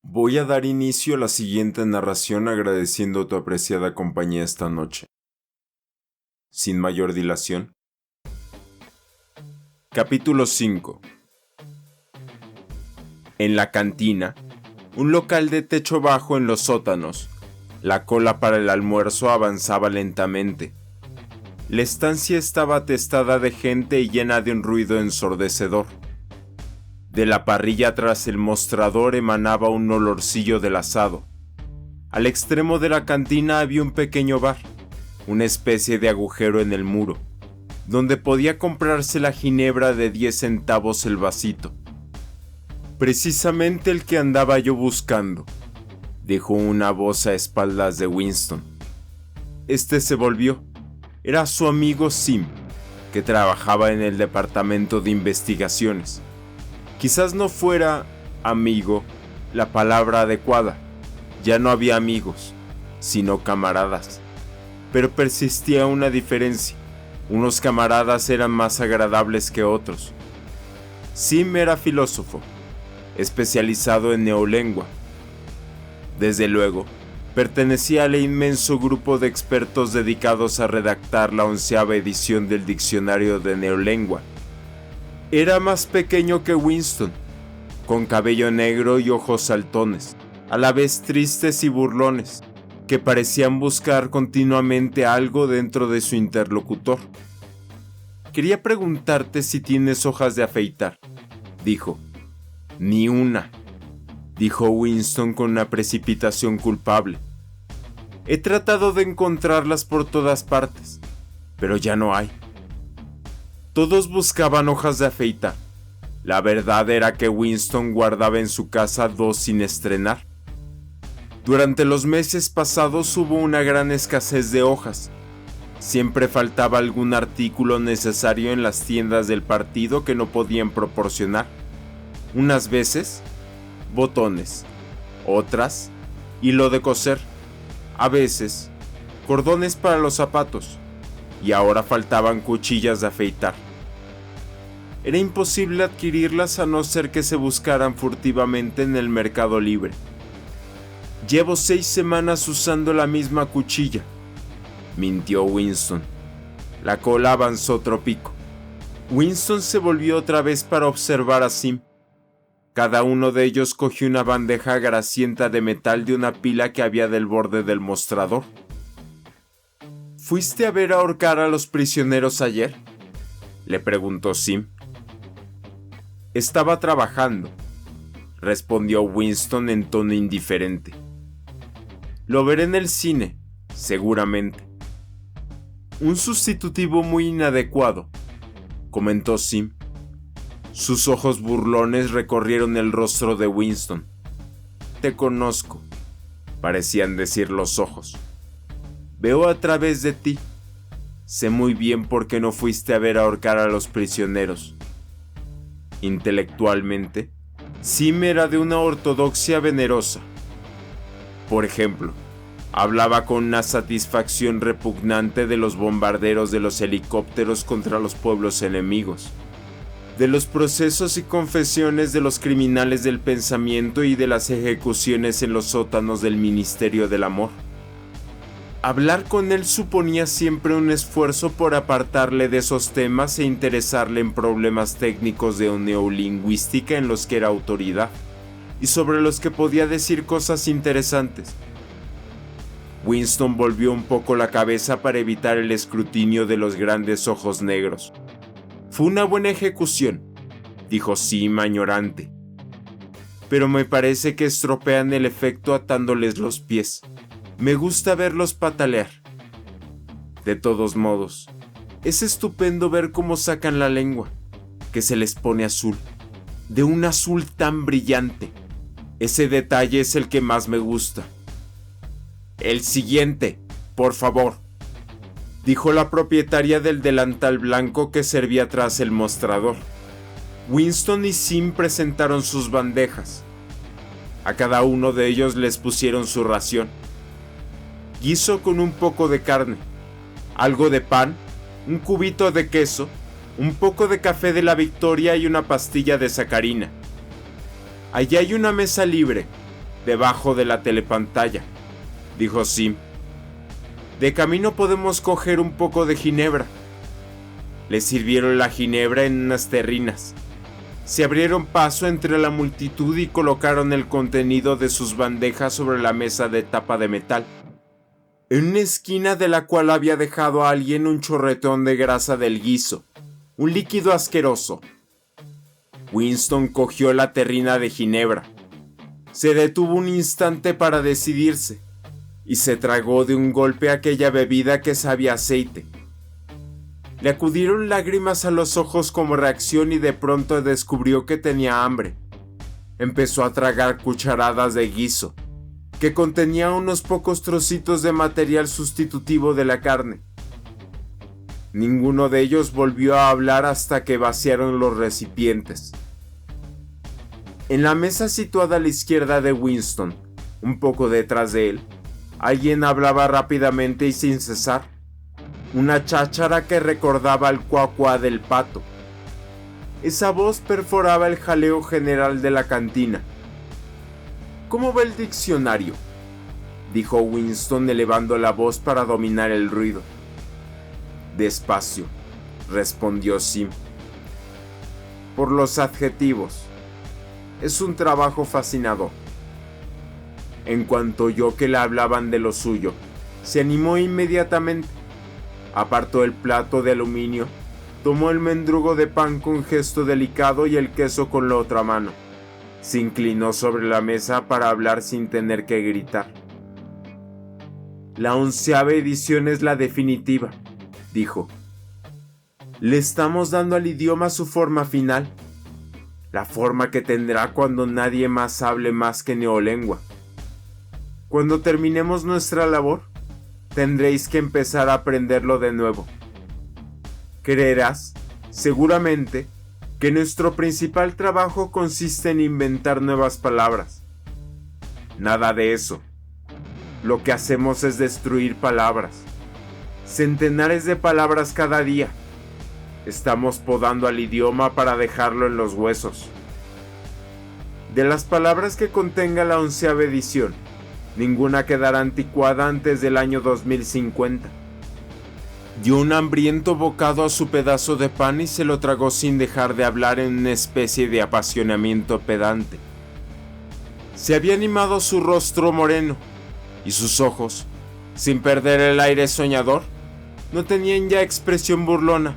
Voy a dar inicio a la siguiente narración agradeciendo tu apreciada compañía esta noche. Sin mayor dilación. Capítulo 5. En la cantina, un local de techo bajo en los sótanos, la cola para el almuerzo avanzaba lentamente. La estancia estaba atestada de gente y llena de un ruido ensordecedor. De la parrilla tras el mostrador emanaba un olorcillo del asado. Al extremo de la cantina había un pequeño bar, una especie de agujero en el muro, donde podía comprarse la ginebra de 10 centavos el vasito. Precisamente el que andaba yo buscando, dijo una voz a espaldas de Winston. Este se volvió. Era su amigo Sim, que trabajaba en el departamento de investigaciones. Quizás no fuera amigo la palabra adecuada. Ya no había amigos, sino camaradas. Pero persistía una diferencia. Unos camaradas eran más agradables que otros. Sim era filósofo, especializado en neolengua. Desde luego, pertenecía al inmenso grupo de expertos dedicados a redactar la 11ª edición del diccionario de neolengua. Era más pequeño que Winston, con cabello negro y ojos saltones, a la vez tristes y burlones, que parecían buscar continuamente algo dentro de su interlocutor. Quería preguntarte si tienes hojas de afeitar, dijo. Ni una, dijo Winston con una precipitación culpable. He tratado de encontrarlas por todas partes, pero ya no hay. Todos buscaban hojas de afeitar. La verdad era que Winston guardaba en su casa 2 sin estrenar. Durante los meses pasados hubo una gran escasez de hojas. Siempre faltaba algún artículo necesario en las tiendas del partido que no podían proporcionar. Unas veces, botones. Otras, hilo de coser. A veces, cordones para los zapatos. Y ahora faltaban cuchillas de afeitar. Era imposible adquirirlas a no ser que se buscaran furtivamente en el mercado libre. Llevo 6 semanas usando la misma cuchilla, mintió Winston. La cola avanzó otro pico. Winston se volvió otra vez para observar a Sim. Cada uno de ellos cogió una bandeja grasienta de metal de una pila que había del borde del mostrador. ¿Fuiste a ver ahorcar a los prisioneros ayer?, le preguntó Sim. Estaba trabajando, respondió Winston en tono indiferente. Lo veré en el cine, seguramente. Un sustitutivo muy inadecuado, comentó Sim. Sus ojos burlones recorrieron el rostro de Winston. Te conozco, parecían decir los ojos. Veo a través de ti. Sé muy bien por qué no fuiste a ver ahorcar a los prisioneros. Intelectualmente, Sim era de una ortodoxia venerosa. Por ejemplo, hablaba con una satisfacción repugnante de los bombarderos de los helicópteros contra los pueblos enemigos, de los procesos y confesiones de los criminales del pensamiento y de las ejecuciones en los sótanos del Ministerio del Amor. Hablar con él suponía siempre un esfuerzo por apartarle de esos temas e interesarle en problemas técnicos de neolingüística en los que era autoridad, y sobre los que podía decir cosas interesantes. Winston volvió un poco la cabeza para evitar el escrutinio de los grandes ojos negros. Fue una buena ejecución, dijo Sim añorante. Pero me parece que estropean el efecto atándoles los pies. Me gusta verlos patalear. De todos modos, es estupendo ver cómo sacan la lengua, que se les pone azul, de un azul tan brillante. Ese detalle es el que más me gusta. El siguiente, por favor, dijo la propietaria del delantal blanco que servía tras el mostrador. Winston y Sim presentaron sus bandejas. A cada uno de ellos les pusieron su ración. Guiso con un poco de carne, algo de pan, un cubito de queso un poco de café de la Victoria y una pastilla de sacarina. Allí hay una mesa libre, debajo de la telepantalla, dijo Sim. De camino podemos coger un poco de ginebra. Le sirvieron la ginebra en unas terrinas. Se abrieron paso entre la multitud y colocaron el contenido de sus bandejas sobre la mesa de tapa de metal, en una esquina de la cual había dejado a alguien un chorretón de grasa del guiso, un líquido asqueroso. Winston cogió la terrina de ginebra. Se detuvo un instante para decidirse, y se tragó de un golpe aquella bebida que sabía a aceite. Le acudieron lágrimas a los ojos como reacción y de pronto descubrió que tenía hambre. Empezó a tragar cucharadas de guiso, que contenía unos pocos trocitos de material sustitutivo de la carne. Ninguno de ellos volvió a hablar hasta que vaciaron los recipientes. En la mesa situada a la izquierda de Winston, un poco detrás de él, alguien hablaba rápidamente y sin cesar. Una cháchara que recordaba el cuacuá del pato. Esa voz perforaba el jaleo general de la cantina. ¿Cómo va el diccionario?, dijo Winston elevando la voz para dominar el ruido. Despacio, respondió Sim. Por los adjetivos. Es un trabajo fascinador. En cuanto oyó que le hablaban de lo suyo, se animó inmediatamente. Apartó el plato de aluminio, tomó el mendrugo de pan con gesto delicado y el queso con la otra mano. Se inclinó sobre la mesa para hablar sin tener que gritar. La 11ª edición es la definitiva, dijo. Le estamos dando al idioma su forma final, la forma que tendrá cuando nadie más hable más que neolengua. Cuando terminemos nuestra labor, tendréis que empezar a aprenderlo de nuevo. Creerás, seguramente, que nuestro principal trabajo consiste en inventar nuevas palabras. Nada de eso. Lo que hacemos es destruir palabras. Centenares de palabras cada día. Estamos podando al idioma para dejarlo en los huesos. De las palabras que contenga la 11ª edición, ninguna quedará anticuada antes del año 2050. Dio un hambriento bocado a su pedazo de pan y se lo tragó sin dejar de hablar en una especie de apasionamiento pedante. Se había animado su rostro moreno, y sus ojos, sin perder el aire soñador, no tenían ya expresión burlona.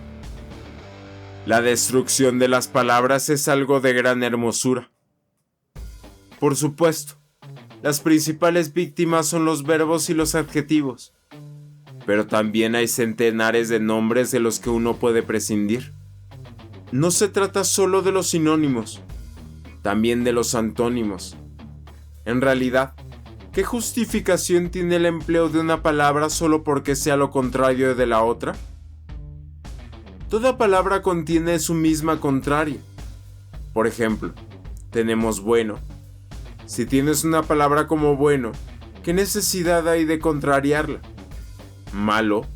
La destrucción de las palabras es algo de gran hermosura. Por supuesto, las principales víctimas son los verbos y los adjetivos, pero también hay centenares de nombres de los que uno puede prescindir. No se trata solo de los sinónimos, también de los antónimos. En realidad, ¿qué justificación tiene el empleo de una palabra solo porque sea lo contrario de la otra? Toda palabra contiene su misma contraria. Por ejemplo, tenemos bueno. Si tienes una palabra como bueno, ¿qué necesidad hay de contrariarla? Malo.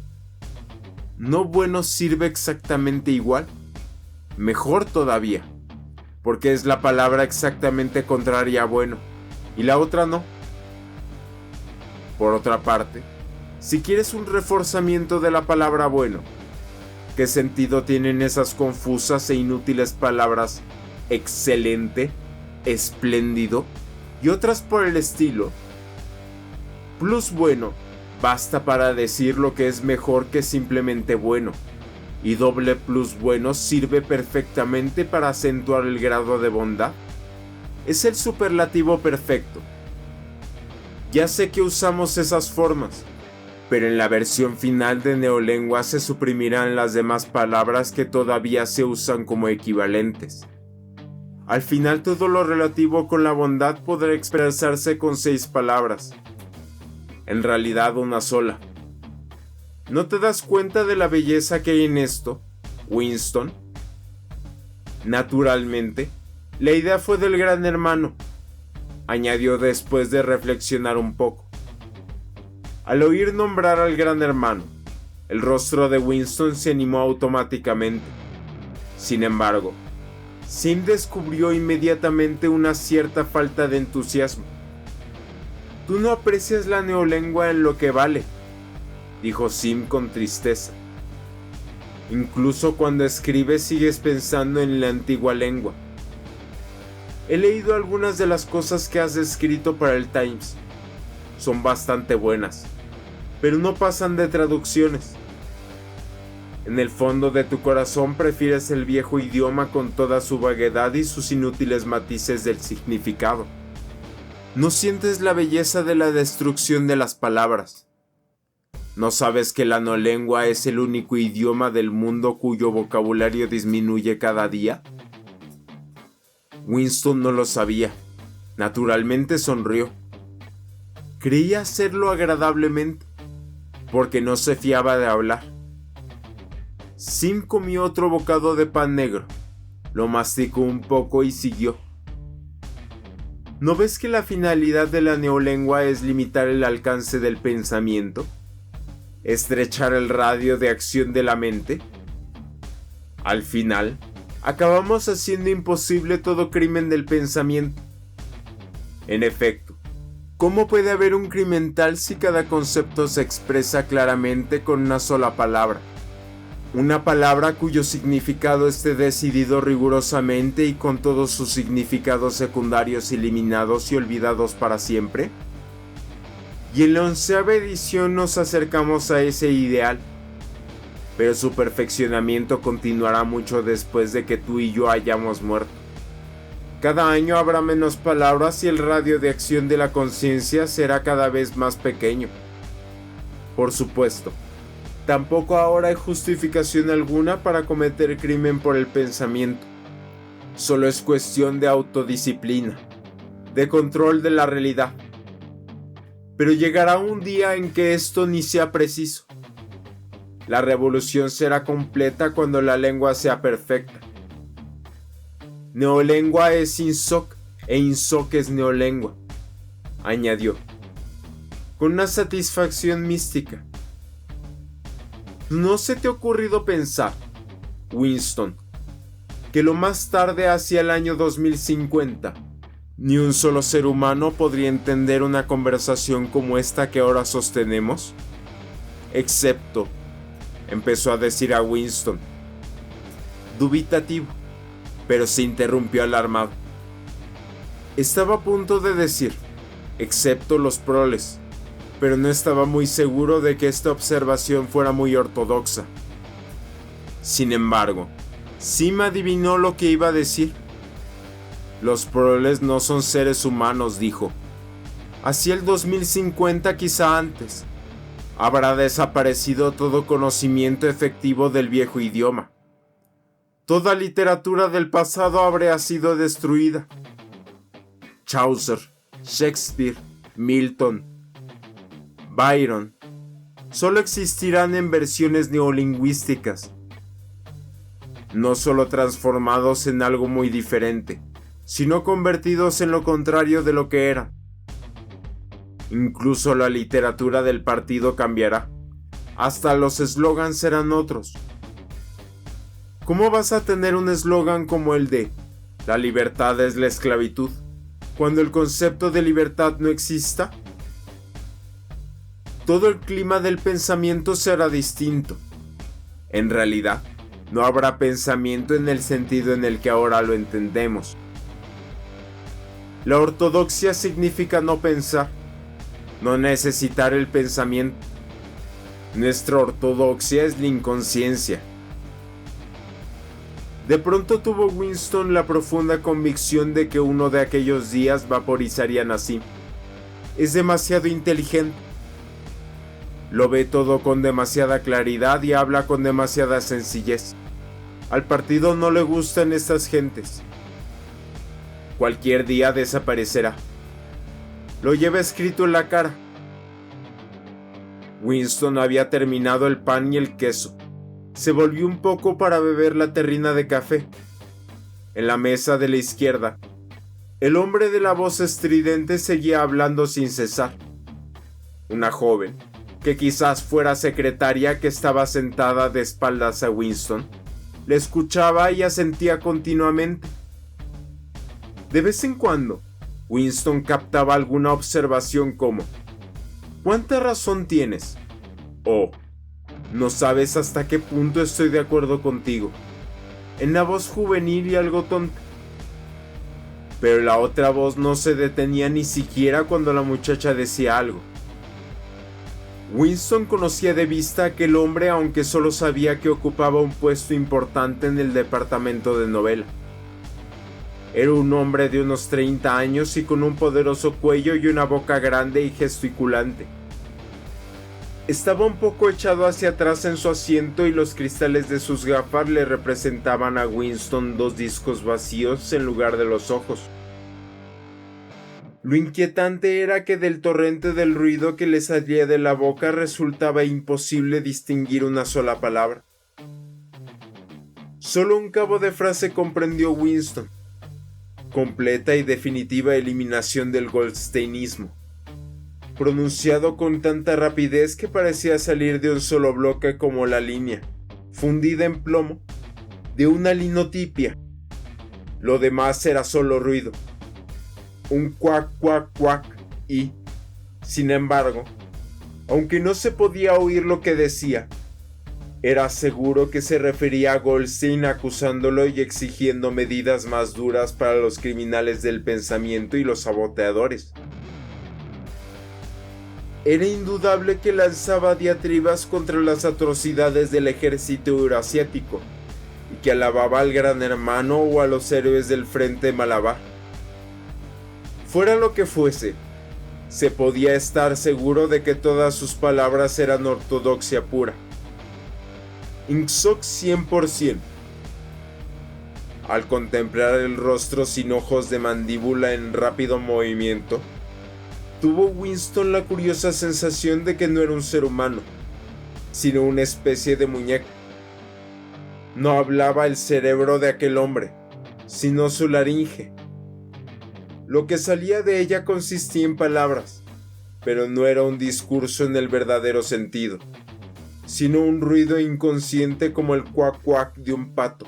¿No bueno sirve exactamente igual? Mejor todavía, porque es la palabra exactamente contraria a bueno, y la otra no. Por otra parte, si quieres un reforzamiento de la palabra bueno, ¿qué sentido tienen esas confusas e inútiles palabras excelente, espléndido y otras por el estilo? Plus bueno basta para decir lo que es mejor que simplemente bueno, y doble plus bueno sirve perfectamente para acentuar el grado de bondad. Es el superlativo perfecto. Ya sé que usamos esas formas, pero en la versión final de Neolengua se suprimirán las demás palabras que todavía se usan como equivalentes. Al final todo lo relativo con la bondad podrá expresarse con 6 palabras. En realidad una sola. ¿No te das cuenta de la belleza que hay en esto, Winston? Naturalmente, la idea fue del Gran Hermano, añadió después de reflexionar un poco. Al oír nombrar al Gran Hermano, el rostro de Winston se animó automáticamente. Sin embargo, Sim descubrió inmediatamente una cierta falta de entusiasmo. «Tú no aprecias la neolengua en lo que vale», dijo Sim con tristeza. «Incluso cuando escribes sigues pensando en la antigua lengua. He leído algunas de las cosas que has escrito para el Times. Son bastante buenas, pero no pasan de traducciones. En el fondo de tu corazón prefieres el viejo idioma con toda su vaguedad y sus inútiles matices del significado. No sientes la belleza de la destrucción de las palabras. ¿No sabes que la neolengua es el único idioma del mundo cuyo vocabulario disminuye cada día?» Winston no lo sabía. Naturalmente sonrió. Creía hacerlo agradablemente, porque no se fiaba de hablar. Sim comió otro bocado de pan negro, lo masticó un poco y siguió. ¿No ves que la finalidad de la neolengua es limitar el alcance del pensamiento? ¿Estrechar el radio de acción de la mente? Al final, acabamos haciendo imposible todo crimen del pensamiento. En efecto, ¿cómo puede haber un crimen tal si cada concepto se expresa claramente con una sola palabra? Una palabra cuyo significado esté decidido rigurosamente y con todos sus significados secundarios eliminados y olvidados para siempre. Y en la 11ª edición nos acercamos a ese ideal, pero su perfeccionamiento continuará mucho después de que tú y yo hayamos muerto. Cada año habrá menos palabras y el radio de acción de la conciencia será cada vez más pequeño. Por supuesto, tampoco ahora hay justificación alguna para cometer crimen por el pensamiento. Solo es cuestión de autodisciplina, de control de la realidad. Pero llegará un día en que esto ni sea preciso. La revolución será completa cuando la lengua sea perfecta. Neolengua es Insoc e Insoc es neolengua, añadió, con una satisfacción mística. ¿No se te ha ocurrido pensar, Winston, que lo más tarde hacia el año 2050, ni un solo ser humano podría entender una conversación como esta que ahora sostenemos? Excepto, empezó a decir a Winston, dubitativo, pero se interrumpió alarmado. Estaba a punto de decir, excepto los proles, pero no estaba muy seguro de que esta observación fuera muy ortodoxa. Sin embargo, Sim adivinó lo que iba a decir. Los proles no son seres humanos, dijo. Hacia el 2050, quizá antes, habrá desaparecido todo conocimiento efectivo del viejo idioma. Toda literatura del pasado habrá sido destruida. Chaucer, Shakespeare, Milton, Byron, solo existirán en versiones neolingüísticas, no solo transformados en algo muy diferente, sino convertidos en lo contrario de lo que eran. Incluso la literatura del partido cambiará, hasta los eslogans serán otros. ¿Cómo vas a tener un eslogan como el de «La libertad es la esclavitud», cuando el concepto de libertad no exista? Todo el clima del pensamiento será distinto. En realidad, no habrá pensamiento en el sentido en el que ahora lo entendemos. La ortodoxia significa no pensar, no necesitar el pensamiento. Nuestra ortodoxia es la inconsciencia. De pronto tuvo Winston la profunda convicción de que uno de aquellos días vaporizarían así. Es demasiado inteligente. Lo ve todo con demasiada claridad y habla con demasiada sencillez. Al partido no le gustan estas gentes. Cualquier día desaparecerá. Lo lleva escrito en la cara. Winston había terminado el pan y el queso. Se volvió un poco para beber la terrina de café. En la mesa de la izquierda, el hombre de la voz estridente seguía hablando sin cesar. Una joven, que quizás fuera secretaria que estaba sentada de espaldas a Winston, Le escuchaba y asentía continuamente. De vez en cuando, Winston captaba alguna observación como: ¿cuánta razón tienes? O no sabes hasta qué punto estoy de acuerdo contigo, en la voz juvenil y algo tonta. Pero la otra voz no se detenía ni siquiera cuando la muchacha decía algo. Winston conocía de vista a aquel hombre, aunque solo sabía que ocupaba un puesto importante en el departamento de novela. Era un hombre de unos 30 años y con un poderoso cuello y una boca grande y gesticulante. Estaba un poco echado hacia atrás en su asiento y los cristales de sus gafas le representaban a Winston 2 discos vacíos en lugar de los ojos. Lo inquietante era que del torrente del ruido que le salía de la boca resultaba imposible distinguir una sola palabra. Solo un cabo de frase comprendió Winston: completa y definitiva eliminación del goldsteinismo, pronunciado con tanta rapidez que parecía salir de un solo bloque como la línea, fundida en plomo, de una linotipia. Lo demás era solo ruido, un cuac cuac cuac y, sin embargo, aunque no se podía oír lo que decía, era seguro que se refería a Goldstein acusándolo y exigiendo medidas más duras para los criminales del pensamiento y los saboteadores. Era indudable que lanzaba diatribas contra las atrocidades del ejército euroasiático y que alababa al Gran Hermano o a los héroes del Frente Malabar. Fuera lo que fuese, se podía estar seguro de que todas sus palabras eran ortodoxia pura. Ingsoc 100%. Al contemplar el rostro sin ojos de mandíbula en rápido movimiento, tuvo Winston la curiosa sensación de que no era un ser humano, sino una especie de muñeca. No hablaba el cerebro de aquel hombre, sino su laringe. Lo que salía de ella consistía en palabras, pero no era un discurso en el verdadero sentido, sino un ruido inconsciente como el cuac cuac de un pato.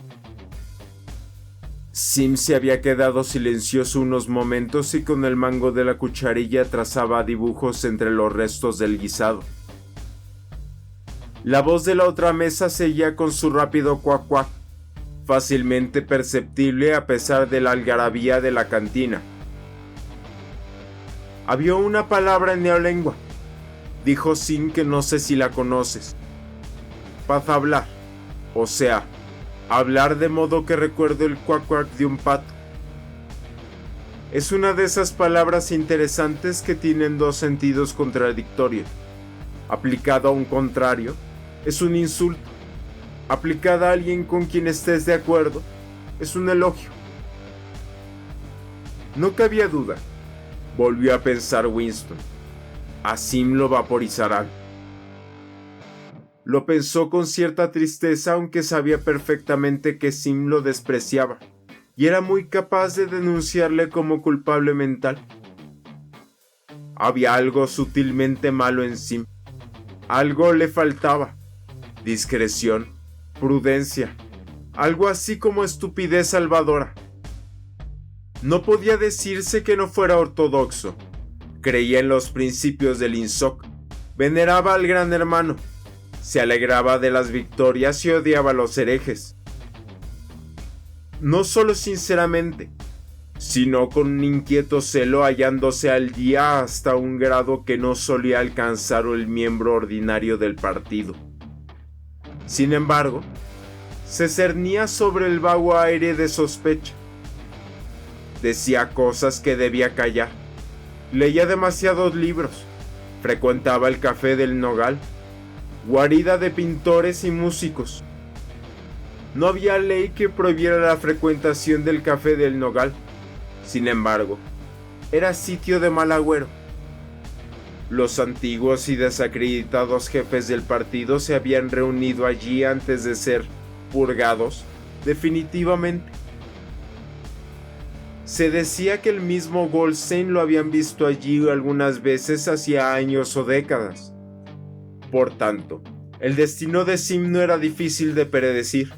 Sim se había quedado silencioso unos momentos y con el mango de la cucharilla trazaba dibujos entre los restos del guisado. La voz de la otra mesa seguía con su rápido cuac cuac, fácilmente perceptible a pesar de la algarabía de la cantina. Había una palabra en neolengua, dijo Sim, que no sé si la conoces. Paz hablar, o sea, hablar de modo que recuerdo el cuac cuac de un pato. Es una de esas palabras interesantes que tienen 2 sentidos contradictorios. Aplicada a un contrario, es un insulto. Aplicada a alguien con quien estés de acuerdo, es un elogio. No cabía duda, volvió a pensar Winston. A Sim lo vaporizarán. Lo pensó con cierta tristeza, aunque sabía perfectamente que Sim lo despreciaba y era muy capaz de denunciarle como culpable mental. Había algo sutilmente malo en Sim. Algo le faltaba: discreción, prudencia, algo así como estupidez salvadora. No podía decirse que no fuera ortodoxo. Creía en los principios del Ingsoc, veneraba al Gran Hermano, se alegraba de las victorias y odiaba a los herejes. No solo sinceramente, sino con un inquieto celo, hallándose al día hasta un grado que no solía alcanzar el miembro ordinario del partido. Sin embargo, se cernía sobre el vago aire de sospecha. Decía cosas que debía callar. Leía demasiados libros. Frecuentaba el Café del Nogal, guarida de pintores y músicos. No había ley que prohibiera la frecuentación del Café del Nogal. Sin embargo, era sitio de mal agüero. Los antiguos y desacreditados jefes del partido se habían reunido allí antes de ser purgados definitivamente. Se decía que el mismo Goldstein lo habían visto allí algunas veces hacía años o décadas. Por tanto, el destino de Sim no era difícil de predecir.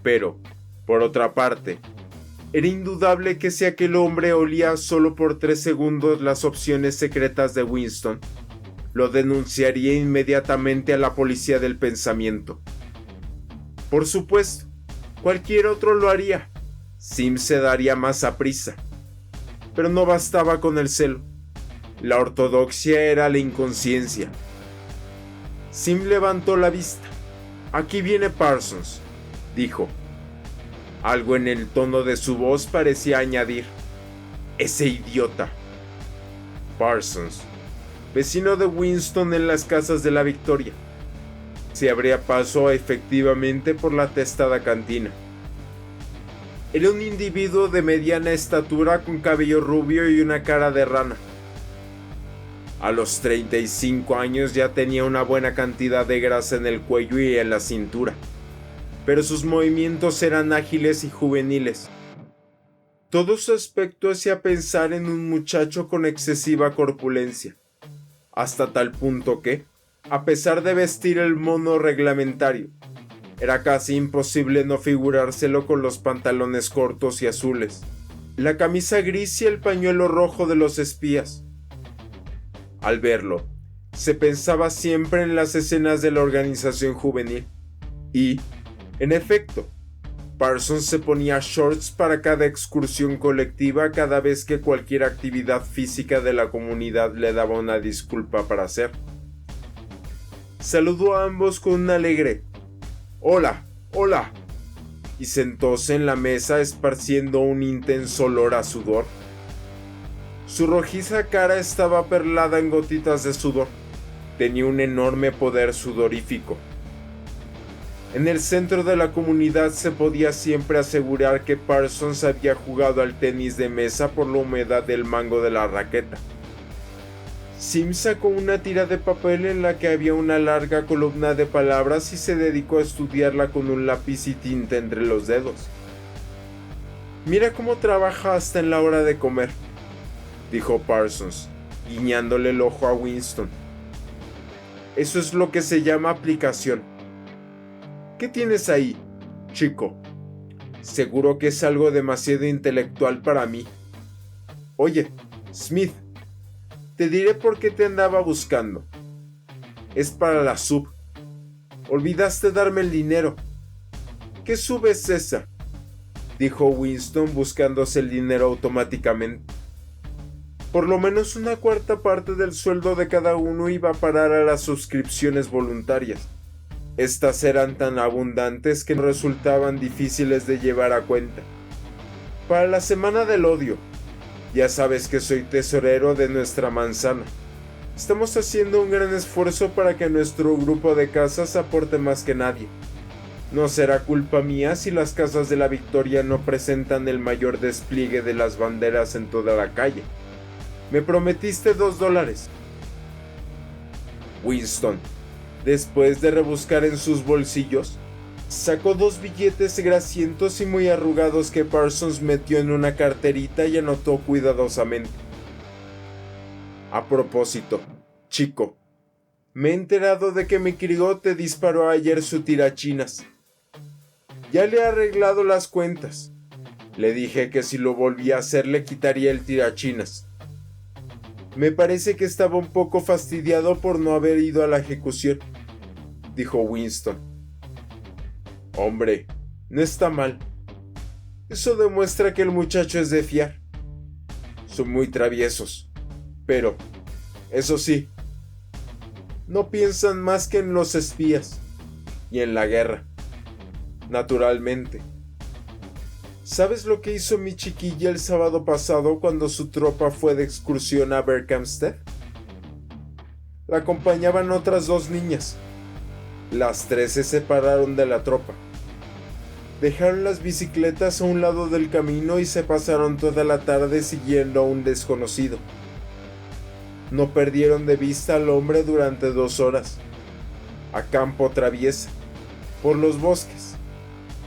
Pero, por otra parte, era indudable que si aquel hombre olía solo por 3 segundos las opciones secretas de Winston, lo denunciaría inmediatamente a la policía del pensamiento. Por supuesto, cualquier otro lo haría. Sim se daría más a prisa. Pero no bastaba con el celo. La ortodoxia era la inconsciencia. Sim levantó la vista. «Aquí viene Parsons», dijo. Algo en el tono de su voz parecía añadir: «Ese idiota». Parsons, vecino de Winston en las casas de la Victoria, se abría paso efectivamente por la atestada cantina. Era un individuo de mediana estatura con cabello rubio y una cara de rana. A los 35 años ya tenía una buena cantidad de grasa en el cuello y en la cintura, pero sus movimientos eran ágiles y juveniles. Todo su aspecto hacía pensar en un muchacho con excesiva corpulencia, hasta tal punto que, a pesar de vestir el mono reglamentario, era casi imposible no figurárselo con los pantalones cortos y azules, la camisa gris y el pañuelo rojo de los espías. Al verlo, se pensaba siempre en las escenas de la organización juvenil, y, en efecto, Parsons se ponía shorts para cada excursión colectiva cada vez que cualquier actividad física de la comunidad le daba una disculpa para hacer. Saludó a ambos con un alegre «Hola, hola», y sentóse en la mesa esparciendo un intenso olor a sudor. Su rojiza cara estaba perlada en gotitas de sudor. Tenía un enorme poder sudorífico. En el centro de la comunidad se podía siempre asegurar que Parsons había jugado al tenis de mesa por la humedad del mango de la raqueta. Sim sacó una tira de papel en la que había una larga columna de palabras y se dedicó a estudiarla con un lápiz y tinta entre los dedos. «Mira cómo trabaja hasta en la hora de comer», dijo Parsons, guiñándole el ojo a Winston. «Eso es lo que se llama aplicación. ¿Qué tienes ahí, chico? Seguro que es algo demasiado intelectual para mí. Oye, Smith, te diré por qué te andaba buscando. Es para la sub. Olvidaste darme el dinero». «¿Qué sub es esa?», dijo Winston buscándose el dinero automáticamente. Por lo menos una cuarta parte del sueldo de cada uno iba a parar a las suscripciones voluntarias. Estas eran tan abundantes que resultaban difíciles de llevar a cuenta. Para la semana del odio, ya sabes que soy tesorero de nuestra manzana. Estamos haciendo un gran esfuerzo para que nuestro grupo de casas aporte más que nadie. No será culpa mía si las casas de la Victoria no presentan el mayor despliegue de las banderas en toda la calle. Me prometiste $2. Winston, después de rebuscar en sus bolsillos, sacó 2 billetes grasientos y muy arrugados que Parsons metió en una carterita y anotó cuidadosamente. «A propósito, chico, me he enterado de que mi crió te disparó ayer su tirachinas. Ya le he arreglado las cuentas. Le dije que si lo volvía a hacer le quitaría el tirachinas. Me parece que estaba un poco fastidiado por no haber ido a la ejecución», dijo Winston. «Hombre, no está mal. Eso demuestra que el muchacho es de fiar. Son muy traviesos, pero, eso sí, no piensan más que en los espías y en la guerra, naturalmente. ¿Sabes lo que hizo mi chiquilla el sábado pasado cuando su tropa fue de excursión a Berkhamsted? La acompañaban otras 2 niñas. Las 3 se separaron de la tropa. Dejaron las bicicletas a un lado del camino y se pasaron toda la tarde siguiendo a un desconocido. No perdieron de vista al hombre durante 2 horas. A campo traviesa, por los bosques.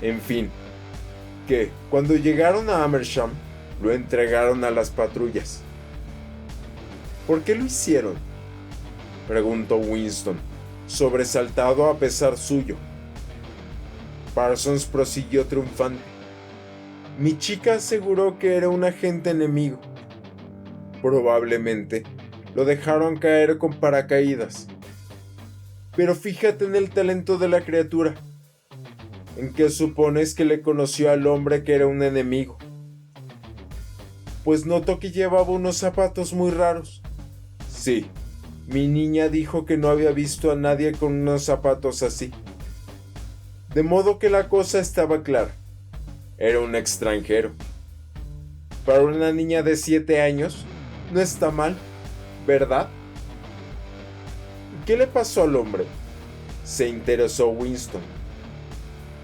En fin, que cuando llegaron a Amersham, lo entregaron a las patrullas». «¿Por qué lo hicieron?», preguntó Winston, sobresaltado a pesar suyo. Parsons prosiguió triunfante. Mi chica aseguró que era un agente enemigo. Probablemente lo dejaron caer con paracaídas. Pero fíjate en el talento de la criatura. ¿En qué supones que le conoció al hombre que era un enemigo? Pues notó que llevaba unos zapatos muy raros. Sí, mi niña dijo que no había visto a nadie con unos zapatos así. De modo que la cosa estaba clara. Era un extranjero. Para una niña de 7 años, no está mal, ¿verdad? ¿Qué le pasó al hombre? Se interesó Winston.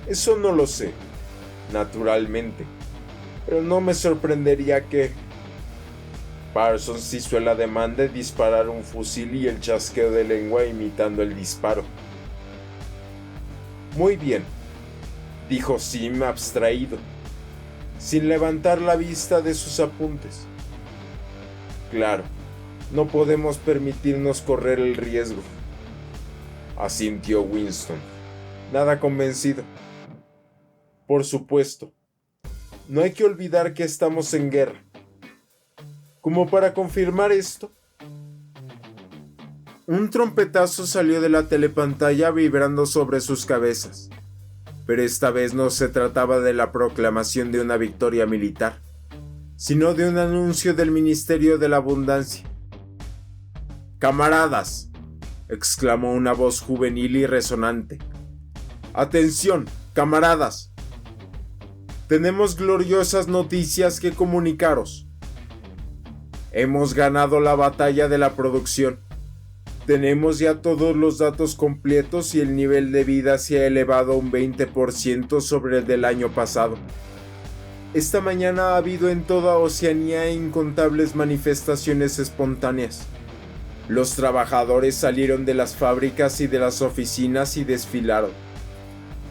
Eso no lo sé, naturalmente, pero no me sorprendería que... Parsons hizo el ademán de disparar un fusil y el chasqueo de lengua imitando el disparo. Muy bien, dijo Sim abstraído, sin levantar la vista de sus apuntes. Claro, no podemos permitirnos correr el riesgo, asintió Winston, nada convencido. Por supuesto, no hay que olvidar que estamos en guerra. Como para confirmar esto, un trompetazo salió de la telepantalla vibrando sobre sus cabezas, pero esta vez no se trataba de la proclamación de una victoria militar, sino de un anuncio del Ministerio de la Abundancia. ¡Camaradas!, exclamó una voz juvenil y resonante. ¡Atención, camaradas! Tenemos gloriosas noticias que comunicaros. Hemos ganado la batalla de la producción. Tenemos ya todos los datos completos y el nivel de vida se ha elevado un 20% sobre el del año pasado. Esta mañana ha habido en toda Oceanía incontables manifestaciones espontáneas. Los trabajadores salieron de las fábricas y de las oficinas y desfilaron,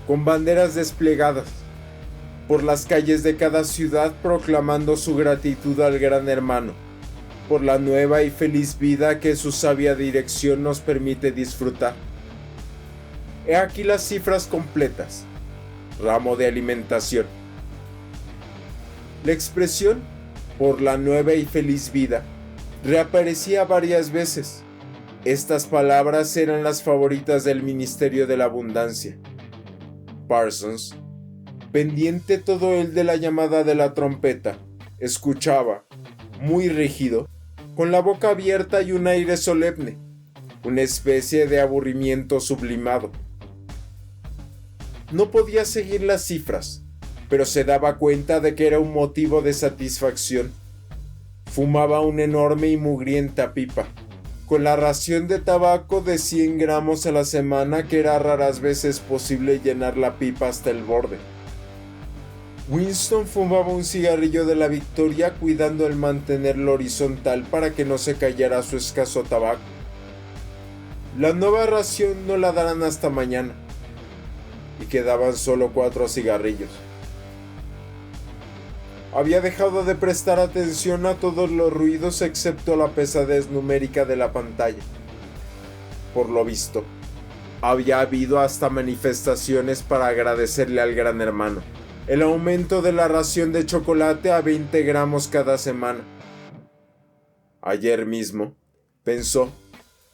con banderas desplegadas, por las calles de cada ciudad proclamando su gratitud al Gran Hermano, por la nueva y feliz vida que su sabia dirección nos permite disfrutar. He aquí las cifras completas. Ramo de alimentación. La expresión, por la nueva y feliz vida, reaparecía varias veces. Estas palabras eran las favoritas del Ministerio de la Abundancia. Parsons, pendiente todo él de la llamada de la trompeta, escuchaba, muy rígido, con la boca abierta y un aire solemne, una especie de aburrimiento sublimado. No podía seguir las cifras, pero se daba cuenta de que era un motivo de satisfacción. Fumaba una enorme y mugrienta pipa, con la ración de tabaco de 100 gramos a la semana que era raras veces posible llenar la pipa hasta el borde. Winston fumaba un cigarrillo de la victoria cuidando el mantenerlo horizontal para que no se cayera su escaso tabaco. La nueva ración no la darán hasta mañana, y quedaban solo 4 cigarrillos. Había dejado de prestar atención a todos los ruidos excepto la pesadez numérica de la pantalla. Por lo visto, había habido hasta manifestaciones para agradecerle al Gran Hermano el aumento de la ración de chocolate a 20 gramos cada semana. Ayer mismo, pensó,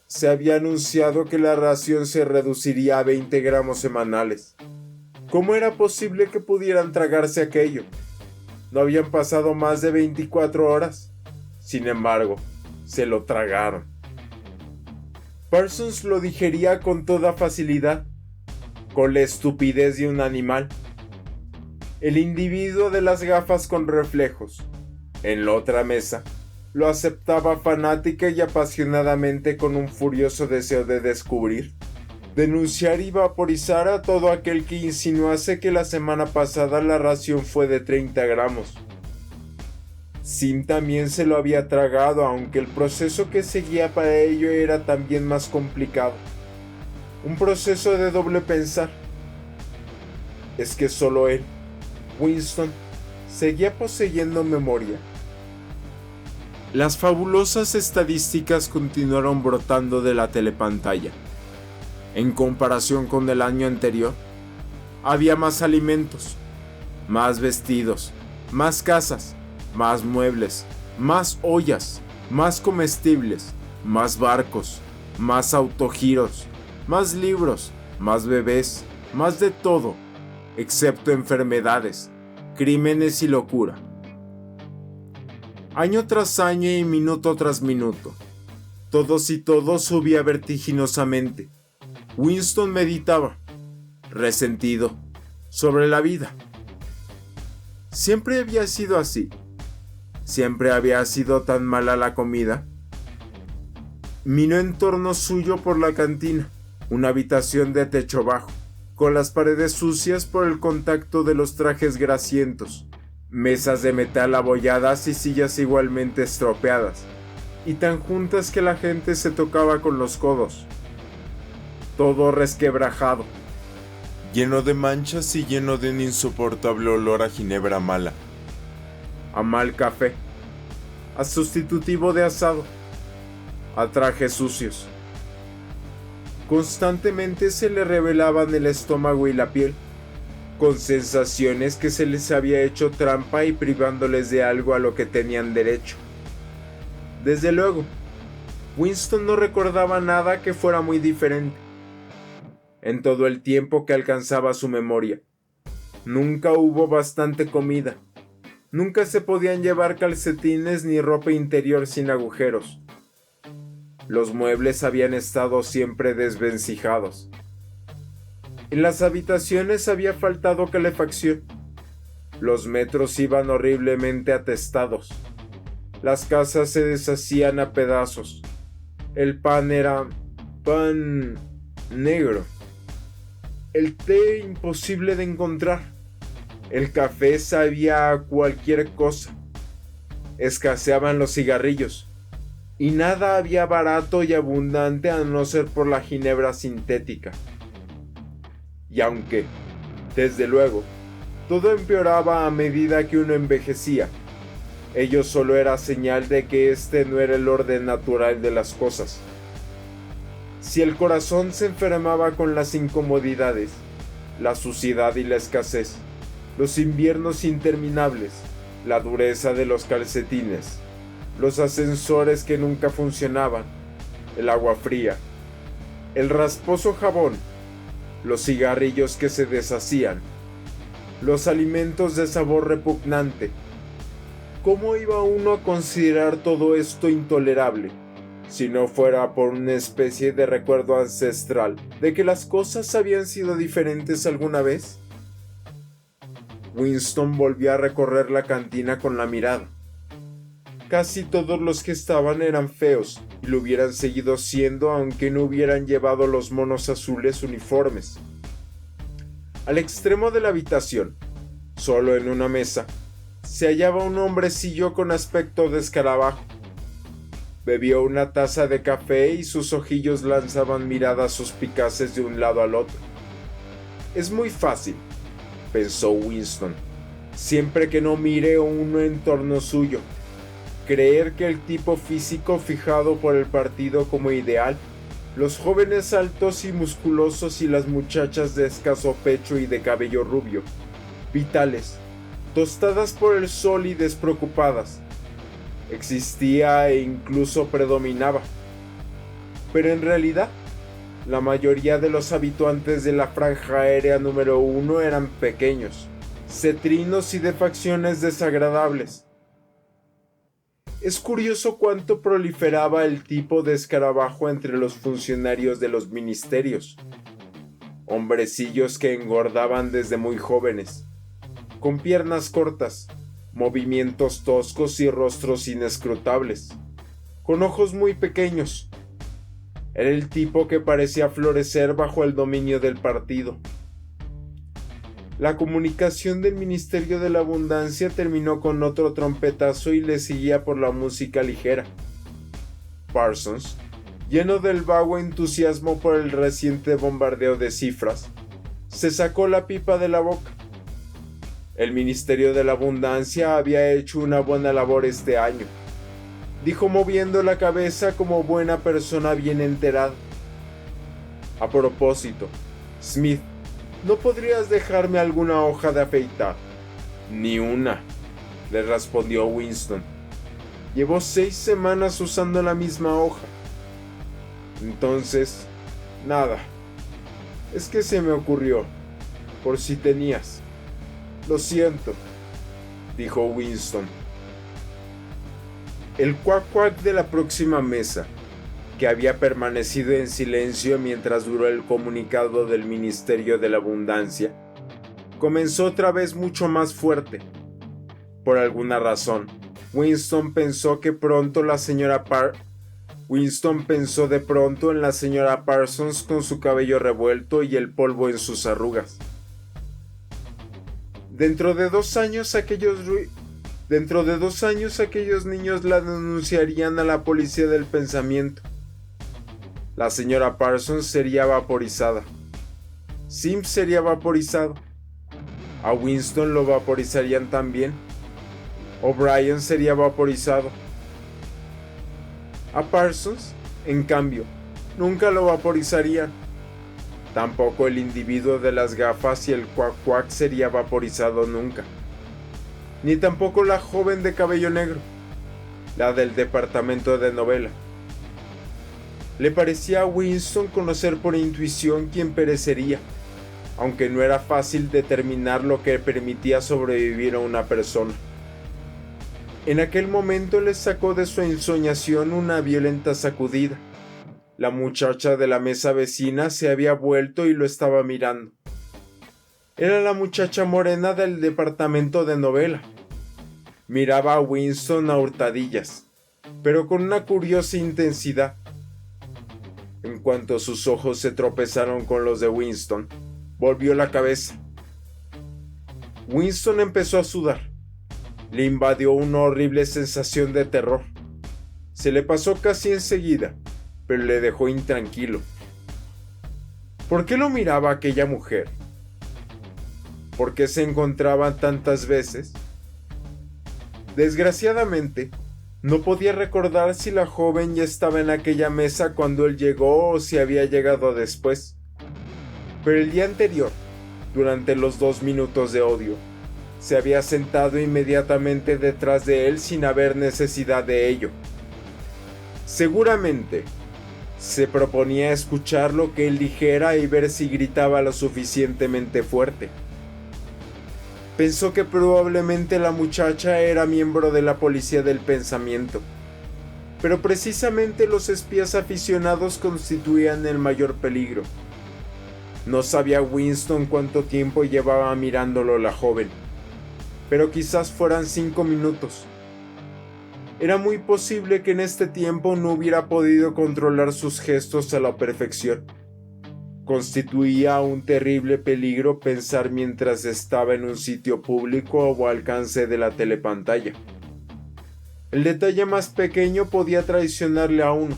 se había anunciado que la ración se reduciría a 20 gramos semanales. ¿Cómo era posible que pudieran tragarse aquello? No habían pasado más de 24 horas. Sin embargo, se lo tragaron. Parsons lo digería con toda facilidad, con la estupidez de un animal. El individuo de las gafas con reflejos, en la otra mesa, lo aceptaba fanática y apasionadamente con un furioso deseo de descubrir, denunciar y vaporizar a todo aquel que insinuase que la semana pasada la ración fue de 30 gramos. Sim también se lo había tragado, aunque el proceso que seguía para ello era también más complicado. Un proceso de doble pensar. Es que solo él, Winston, seguía poseyendo memoria. Las fabulosas estadísticas continuaron brotando de la telepantalla. En comparación con el año anterior, Había más alimentos, más vestidos, más casas, más muebles, más ollas, más comestibles, más barcos, más autogiros, más libros, más bebés, más de todo, excepto enfermedades, crímenes y locura. Año tras año y minuto tras minuto, todo subía vertiginosamente. Winston meditaba, resentido, sobre la vida. Siempre había sido así. Siempre había sido tan mala la comida. Miró en torno suyo por la cantina, una habitación de techo bajo, con las paredes sucias por el contacto de los trajes grasientos, mesas de metal abolladas y sillas igualmente estropeadas, y tan juntas que la gente se tocaba con los codos. Todo resquebrajado, lleno de manchas y lleno de un insoportable olor a ginebra mala, a mal café, a sustitutivo de asado, a trajes sucios. Constantemente se le revelaban el estómago y la piel, con sensaciones que se les había hecho trampa y privándoles de algo a lo que tenían derecho. Desde luego, Winston no recordaba nada que fuera muy diferente. En todo el tiempo que alcanzaba su memoria, nunca hubo bastante comida. Nunca se podían llevar calcetines ni ropa interior sin agujeros. Los muebles habían estado siempre desvencijados. En las habitaciones había faltado calefacción. Los metros iban horriblemente atestados. Las casas se deshacían a pedazos. El pan era pan negro. El té imposible de encontrar. El café sabía a cualquier cosa. Escaseaban los cigarrillos. Y nada había barato y abundante a no ser por la ginebra sintética. Y aunque, desde luego, todo empeoraba a medida que uno envejecía, ello solo era señal de que este no era el orden natural de las cosas. Si el corazón se enfermaba con las incomodidades, la suciedad y la escasez, los inviernos interminables, la dureza de los calcetines, los ascensores que nunca funcionaban, el agua fría, el rasposo jabón, los cigarrillos que se deshacían, los alimentos de sabor repugnante. ¿Cómo iba uno a considerar todo esto intolerable, si no fuera por una especie de recuerdo ancestral de que las cosas habían sido diferentes alguna vez? Winston volvió a recorrer la cantina con la mirada. Casi todos los que estaban eran feos y lo hubieran seguido siendo aunque no hubieran llevado los monos azules uniformes. Al extremo de la habitación, solo en una mesa, se hallaba un hombrecillo con aspecto de escarabajo. Bebió una taza de café y sus ojillos lanzaban miradas suspicaces de un lado al otro. Es muy fácil, pensó Winston, siempre que no mire uno en torno suyo, creer que el tipo físico fijado por el partido como ideal, los jóvenes altos y musculosos y las muchachas de escaso pecho y de cabello rubio, vitales, tostadas por el sol y despreocupadas, existía e incluso predominaba. Pero en realidad, la mayoría de los habitantes de la franja aérea número 1 eran pequeños, cetrinos y de facciones desagradables. Es curioso cuánto proliferaba el tipo de escarabajo entre los funcionarios de los ministerios. Hombrecillos que engordaban desde muy jóvenes, con piernas cortas, movimientos toscos y rostros inescrutables, con ojos muy pequeños. Era el tipo que parecía florecer bajo el dominio del partido. La comunicación del Ministerio de la Abundancia terminó con otro trompetazo y le seguía por la música ligera. Parsons, lleno del vago entusiasmo por el reciente bombardeo de cifras, se sacó la pipa de la boca. El Ministerio de la Abundancia había hecho una buena labor este año, dijo moviendo la cabeza como buena persona bien enterada. A propósito, Smith, ¿No podrías dejarme alguna hoja de afeitar? Ni una, le respondió Winston. Llevo 6 semanas usando la misma hoja. Entonces, nada. Es que se me ocurrió, por si tenías. Lo siento, dijo Winston. El cuac-cuac de la próxima mesa, que había permanecido en silencio mientras duró el comunicado del Ministerio de la Abundancia, comenzó otra vez mucho más fuerte. Por alguna razón, Winston pensó de pronto en la señora Parsons con su cabello revuelto y el polvo en sus arrugas. Dentro de 2 años aquellos niños la denunciarían a la policía del pensamiento. La señora Parsons sería vaporizada. Sim sería vaporizado. A Winston lo vaporizarían también. O'Brien sería vaporizado. A Parsons, en cambio, nunca lo vaporizarían. Tampoco el individuo de las gafas y el cuac-cuac sería vaporizado nunca. Ni tampoco la joven de cabello negro, la del departamento de novela. Le parecía a Winston conocer por intuición quién perecería, aunque no era fácil determinar lo que permitía sobrevivir a una persona. En aquel momento le sacó de su ensoñación una violenta sacudida. La muchacha de la mesa vecina se había vuelto y lo estaba mirando. Era la muchacha morena del departamento de novela. Miraba a Winston a hurtadillas, pero con una curiosa intensidad. En cuanto sus ojos se tropezaron con los de Winston, volvió la cabeza. Winston empezó a sudar. Le invadió una horrible sensación de terror. Se le pasó casi enseguida, pero le dejó intranquilo. ¿Por qué lo miraba aquella mujer? ¿Por qué se encontraban tantas veces? Desgraciadamente, no podía recordar si la joven ya estaba en aquella mesa cuando él llegó o si había llegado después. Pero el día anterior, durante los 2 minutos de odio, se había sentado inmediatamente detrás de él sin haber necesidad de ello. Seguramente, se proponía escuchar lo que él dijera y ver si gritaba lo suficientemente fuerte. Pensó que probablemente la muchacha era miembro de la policía del pensamiento, pero precisamente los espías aficionados constituían el mayor peligro. No sabía Winston cuánto tiempo llevaba mirándolo la joven, pero quizás fueran 5 minutos. Era muy posible que en este tiempo no hubiera podido controlar sus gestos a la perfección. Constituía un terrible peligro pensar mientras estaba en un sitio público o al alcance de la telepantalla. El detalle más pequeño podía traicionarle a uno.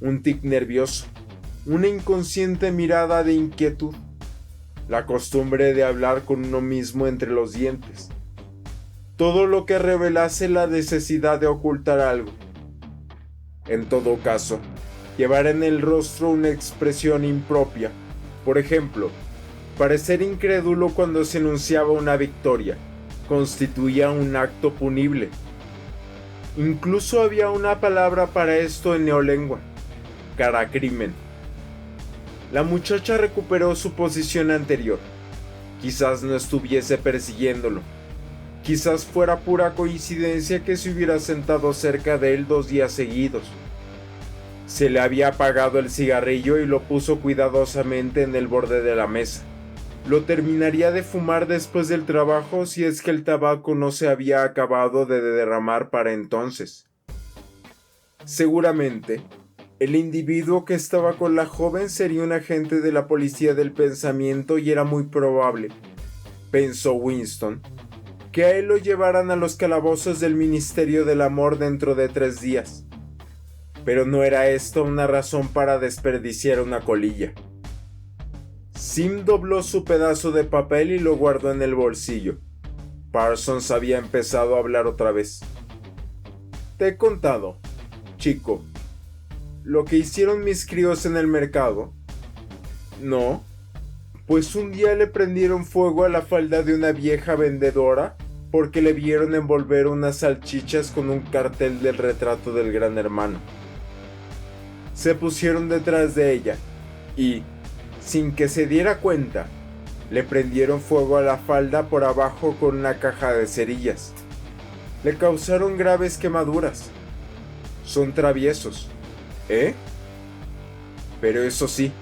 Un tic nervioso, una inconsciente mirada de inquietud, la costumbre de hablar con uno mismo entre los dientes. Todo lo que revelase la necesidad de ocultar algo. En todo caso, llevar en el rostro una expresión impropia. Por ejemplo, parecer incrédulo cuando se anunciaba una victoria, constituía un acto punible. Incluso había una palabra para esto en neolengua: caracrimen. La muchacha recuperó su posición anterior. Quizás no estuviese persiguiéndolo. Quizás fuera pura coincidencia que se hubiera sentado cerca de él 2 días seguidos. Se le había apagado el cigarrillo y lo puso cuidadosamente en el borde de la mesa. Lo terminaría de fumar después del trabajo si es que el tabaco no se había acabado de derramar para entonces. Seguramente, el individuo que estaba con la joven sería un agente de la policía del pensamiento y era muy probable, pensó Winston, que a él lo llevaran a los calabozos del Ministerio del Amor dentro de 3 días. Pero no era esto una razón para desperdiciar una colilla. Sim dobló su pedazo de papel y lo guardó en el bolsillo. Parsons había empezado a hablar otra vez. Te he contado, chico, lo que hicieron mis críos en el mercado. No, pues un día le prendieron fuego a la falda de una vieja vendedora porque le vieron envolver unas salchichas con un cartel del retrato del Gran Hermano. Se pusieron detrás de ella y, sin que se diera cuenta, le prendieron fuego a la falda por abajo con una caja de cerillas. Le causaron graves quemaduras. Son traviesos, ¿eh? Pero eso sí,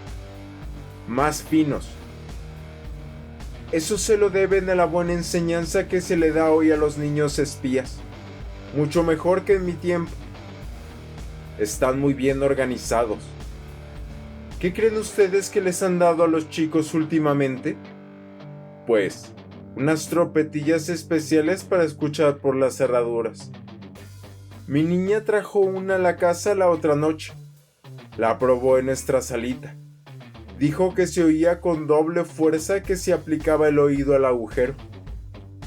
más finos. Eso se lo deben a la buena enseñanza que se le da hoy a los niños espías. Mucho mejor que en mi tiempo. Están muy bien organizados. ¿Qué creen ustedes que les han dado a los chicos últimamente? Pues, unas trompetillas especiales para escuchar por las cerraduras. Mi niña trajo una a la casa la otra noche. La probó en nuestra salita. Dijo que se oía con doble fuerza que se aplicaba el oído al agujero.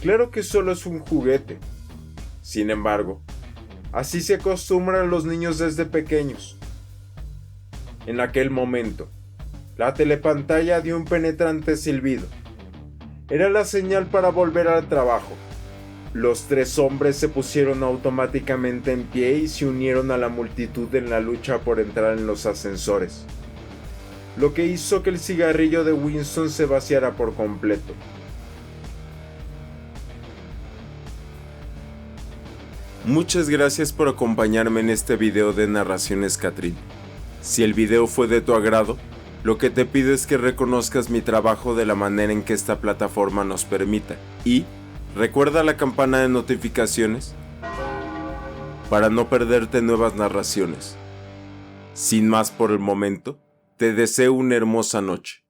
Claro que solo es un juguete. Sin embargo, así se acostumbran los niños desde pequeños. En aquel momento, la telepantalla dio un penetrante silbido. Era la señal para volver al trabajo. Los tres hombres se pusieron automáticamente en pie y se unieron a la multitud en la lucha por entrar en los ascensores, lo que hizo que el cigarrillo de Winston se vaciara por completo. Muchas gracias por acompañarme en este video de Narraciones Catrín. Si el video fue de tu agrado, lo que te pido es que reconozcas mi trabajo de la manera en que esta plataforma nos permita y recuerda la campana de notificaciones para no perderte nuevas narraciones. Sin más por el momento, te deseo una hermosa noche.